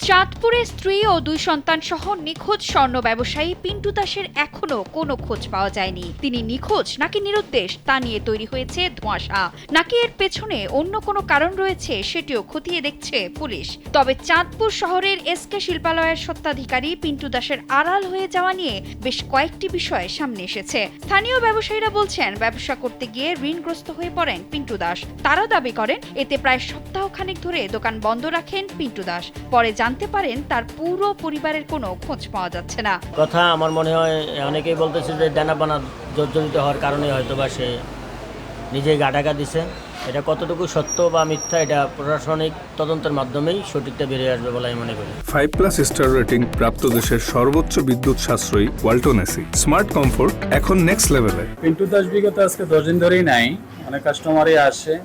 চাঁদপুরে স্ত্রী ও 2 সন্তান সহ নিখোঁজ স্বর্ণ ব্যবসায়ী পিন্টু দাসের এখনো কোনো খোঁজ পাওয়া যায়নি। তিনি নিখোঁজ নাকি নিরুদ্দেশ তা নিয়ে তৈরি হয়েছে ধোঁয়াশা, নাকি এর পেছনে অন্য কোনো কারণ রয়েছে সেটিও খতিয়ে দেখছে পুলিশ। তবে চাঁদপুর শহরের এসকে শিল্পালয়ের স্বত্বাধিকারী পিন্টু দাসের আড়াল হয়ে যাওয়া নিয়ে বেশ কয়েকটি বিষয় সামনে এসেছে। স্থানীয় ব্যবসায়ীরা বলছেন, ব্যবসা করতে গিয়ে ঋণগ্রস্ত হয়ে পড়েন পিন্টু দাস। তারা দাবি করেন এতে প্রায় সপ্তাহখানেক ধরে দোকান বন্ধ রাখেন পিন্টু দাস। পরে জানতে পারেন তার পুরো পরিবারের কোনো খোঁজ পাওয়া যাচ্ছে না। কথা আমার মনে হয় অনেকেই বলতেছে যে দেনাপানা জর্জরিত হওয়ার কারণে হয়তো বা সে নিজেই গা ঢাকা দিছে। এটা কতটুকু সত্য বা মিথ্যা এটা প্রশাসনিক তদন্তের মাধ্যমেই সঠিকটা বেরিয়ে আসবে বলে আমি মনে করি। 5+ স্টার রেটিং প্রাপ্ত দেশের সর্বোচ্চ বিদ্যুৎ সাশ্রয়ী ওয়ালটন এসি স্মার্ট কমফোর্ট এখন নেক্সট লেভেলে। পিন্টু দাস বিগত আজকে 10 দিন ধরেই নাই, অনেক কাস্টমারই আসে,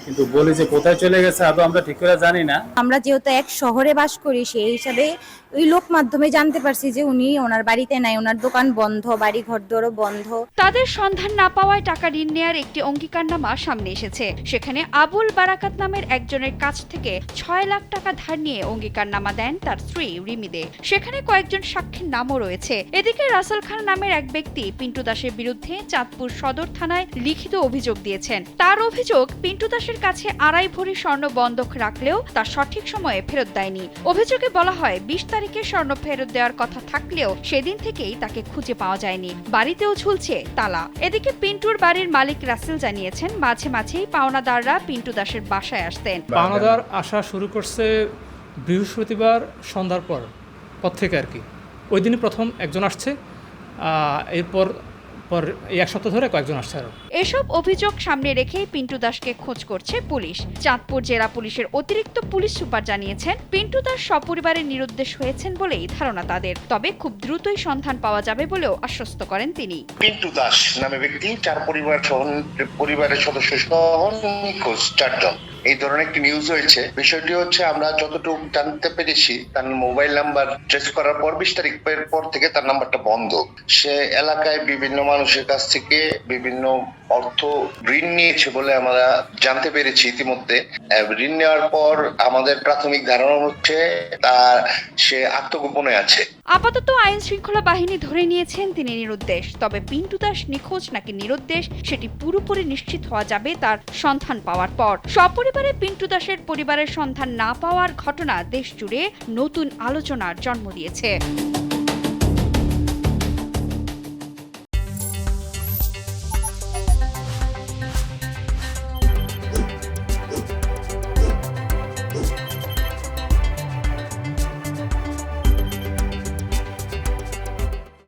কিন্তু বলি যে কোথায় চলে গেছে আদৌ আমরা ঠিক করে জানি না। আমরা যেহেতু এক শহরে বাস করি, সেই হিসাবে ওই লোক মাধ্যমে জানতে পারছি যে উনি ওনার বাড়িতে নাই, ওনার দোকান বন্ধ, বাড়ি ঘরদোরও বন্ধ। তাদের সন্ধান না পাওয়ায় টাকা ঋণ নেয়ার একটি অঙ্গীকারনামা সামনে এসেছে। সেখানে আবুল বারাকাত নামের একজনের কাছ থেকে 6 লাখ টাকা ধার নিয়ে অঙ্গীকারনামা দেন তার স্ত্রী রিমিদে। সেখানে কয়েকজন সাক্ষীর নামও রয়েছে। এদিকে রাসেল খান নামের এক ব্যক্তি পিন্টু দাসের বিরুদ্ধে চাঁদপুর সদর থানায় লিখিত অভিযোগ দিয়েছেন। তার অভিযোগ, পিন্টু দাসের কাছে 2.5 ভরি স্বর্ণ বন্ধক রাখলেও তা সঠিক সময়ে ফেরত দেয়নি। অভিযোগে বলা হয় 20 তারিখে স্বর্ণ ফেরত দেওয়ার কথা থাকলেও সেদিন থেকেই তাকে খুঁজে পাওয়া যায়নি। বাড়িতেও ঝুলছে তালা। এদিকে পিন্টুর বাড়ির মালিক রাসেল জানিয়েছেন, মাঝে মাঝেই পাওনাদাররা পিন্টু দাসের বাসায় আসতেন। পাওনাদার আসা শুরু করছে বৃহস্পতিবার সন্ধ্যার পর থেকে আর কি। ওই দিনই প্রথম একজন আসছে, এরপর এই 1 সপ্তাহ ধরে কয়েকজন আসছে আরো। এসব অভিযোগ সামনে রেখেই পিন্টু দাসকে খোঁজ করছে পুলিশ। চাঁদপুর জেলা পুলিশের অতিরিক্ত পুলিশ সুপার জানিয়েছেন, পিন্টু দাস সপরিবারে নিরুদ্দেশ হয়েছেন বলেই ধারণা তাদের। তবে খুব দ্রুতই সন্ধান পাওয়া যাবে বলেও আশ্বস্ত করেন তিনি। পিন্টু দাস নামে ব্যক্তি 4 পরিবারের সদস্য সহ নিখোঁজ 4 জন। এই ধরনের একটি নিউজ হয়েছে। বিষয়টি হচ্ছে, আমরা যতটুকু জানতে পেরেছি, তার মোবাইল নাম্বার ট্রেস করার পর 20 তারিখের পর থেকে তার নাম্বারটা বন্ধ। সে এলাকায় বিভিন্ন মানুষের কাছ থেকে বিভিন্ন অর্থ ঋণ নিয়েছে বলে আমরা জানতে পেরেছি ইতিমধ্যে। ঋণ নেওয়ার পর আমাদের প্রাথমিক ধারণা হচ্ছে সে আত্মগোপনে আছে। আপাতত আইন শৃঙ্খলা বাহিনী ধরে নিয়েছেন তিনি নিরুদ্দেশ। তবে পিন্টু দাস নিখোঁজ নাকি নিরুদ্দেশ সেটি পুরোপুরি নিশ্চিত হওয়া যাবে তার সন্ধান পাওয়ার পর। সপরিবারে পিন্টু দাসের পরিবারের সন্ধান না পাওয়ার ঘটনা দেশ জুড়ে নতুন আলোচনার জন্ম দিয়েছে।